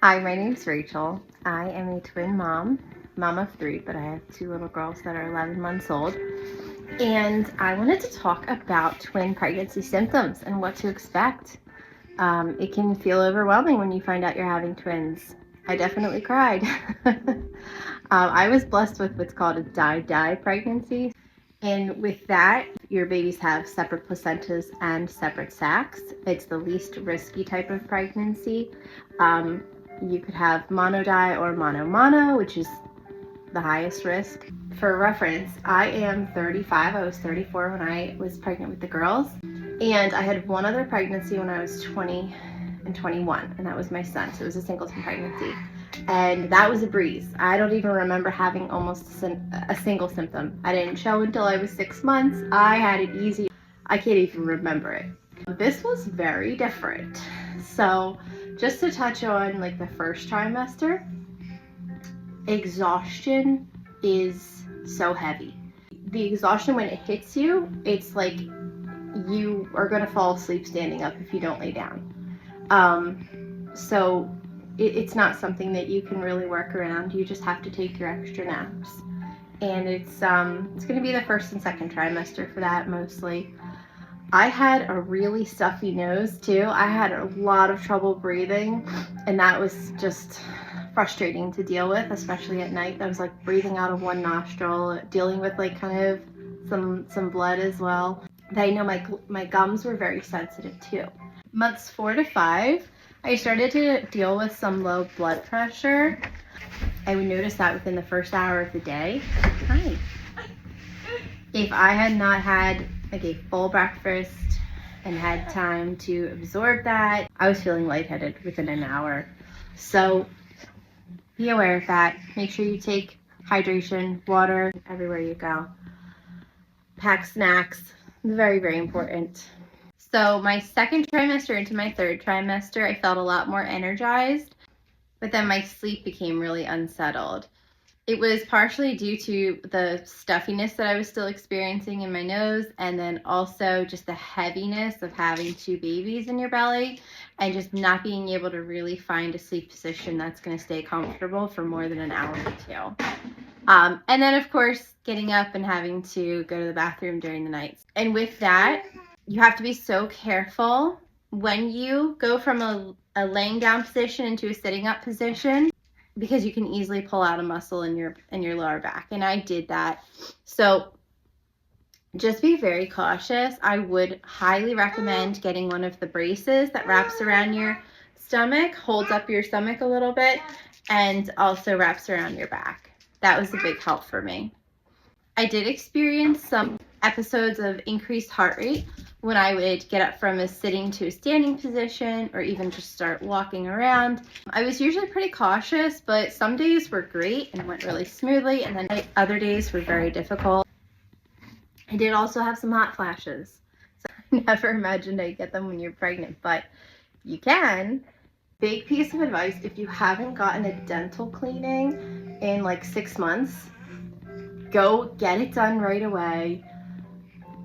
Hi, my name's Rachel. I am a twin mom of three, but I have two little girls that are 11 months old. And I wanted to talk about twin pregnancy symptoms and what to expect. It can feel overwhelming when you find out you're having twins. I definitely cried. I was blessed with what's called a die-die pregnancy. And with that, your babies have separate placentas and separate sacs. It's the least risky type of pregnancy. You could have monodi or mono-mono, which is the highest risk. For reference, I am 35. I was 34 when I was pregnant with the girls. And I had one other pregnancy when I was 20 and 21, and that was my son. So it was a singleton pregnancy. And that was a breeze. I don't even remember having almost a single symptom. I didn't show until I was 6 months. I had it easy. I can't even remember it. This was very different. So just to touch on like the first trimester, exhaustion is so heavy. The exhaustion, when it hits you, it's like you are gonna fall asleep standing up if you don't lay down. So it's not something that you can really work around. You just have to take your extra naps. And it's gonna be the first and second trimester for that mostly. I had a really stuffy nose too. I had a lot of trouble breathing, and that was just frustrating to deal with, especially at night. I was like breathing out of one nostril, dealing with like kind of some blood as well. I know my gums were very sensitive too. Months 4 to 5, I started to deal with some low blood pressure. I would notice that within the first hour of the day. Hi. If I had not had like a full breakfast and had time to absorb that, I was feeling lightheaded within an hour. So be aware of that. Make sure you take hydration, water everywhere you go. Pack snacks, very, very important. So my second trimester into my third trimester, I felt a lot more energized, but then my sleep became really unsettled. It was partially due to the stuffiness that I was still experiencing in my nose, and then also just the heaviness of having two babies in your belly and just not being able to really find a sleep position that's going to stay comfortable for more than an hour or two. And then, of course, getting up and having to go to the bathroom during the night. And with that, you have to be so careful when you go from a laying down position into a sitting up position, because you can easily pull out a muscle in your lower back, and I did that. So just be very cautious. I would highly recommend getting one of the braces that wraps around your stomach, holds up your stomach a little bit, and also wraps around your back. That was a big help for me. I did experience some episodes of increased heart rate when I would get up from a sitting to a standing position, or even just start walking around. I was usually pretty cautious, but some days were great and went really smoothly, and then other days were very difficult. I did also have some hot flashes. So I never imagined I'd get them when you're pregnant, but you can. Big piece of advice, if you haven't gotten a dental cleaning in like 6 months, go get it done right away.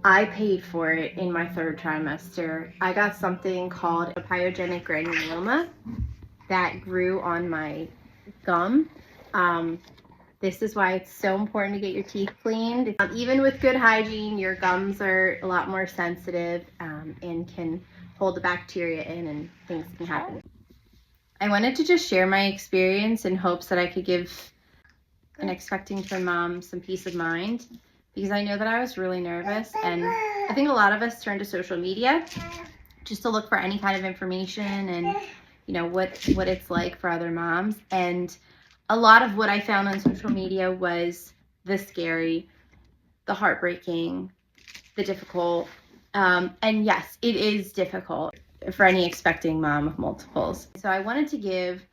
I paid for it in my third trimester. I got something called a pyogenic granuloma that grew on my gum. This is why it's so important to get your teeth cleaned. Even with good hygiene, your gums are a lot more sensitive and can hold the bacteria in, and things can happen. I wanted to just share my experience in hopes that I could give an expecting twin mom some peace of mind, because I know that I was really nervous, and I think a lot of us turn to social media just to look for any kind of information and, you know, what it's like for other moms. And a lot of what I found on social media was the scary, the heartbreaking, the difficult, and yes, it is difficult for any expecting mom of multiples. So I wanted to give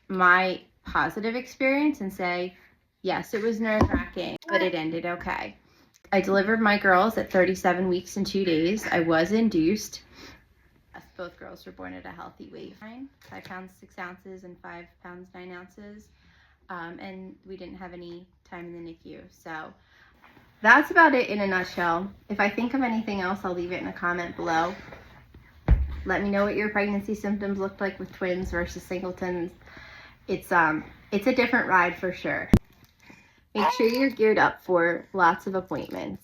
my positive experience and say, yes, it was nerve-wracking, but it ended okay. I delivered my girls at 37 weeks and 2 days. I was induced. Both girls were born at a healthy weight, 5 pounds 6 ounces and 5 pounds 9 ounces, and we didn't have any time in the NICU. So that's about it in a nutshell. If I think of anything else, I'll leave it in a comment below. Let me know what your pregnancy symptoms looked like with twins versus singletons. It's a different ride for sure. Make sure you're geared up for lots of appointments.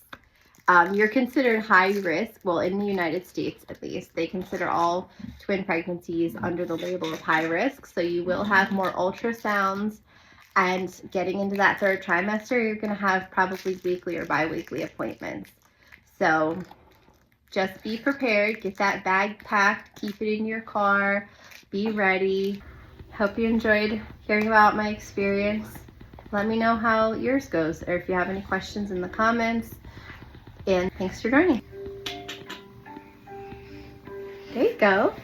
You're considered high risk, well, in the United States at least, they consider all twin pregnancies under the label of high risk. So you will have more ultrasounds, and getting into that third trimester, you're going to have probably weekly or bi-weekly appointments. So just be prepared, get that bag packed, keep it in your car, be ready. Hope you enjoyed hearing about my experience. Let me know how yours goes, or if you have any questions in the comments. And thanks for joining. There you go.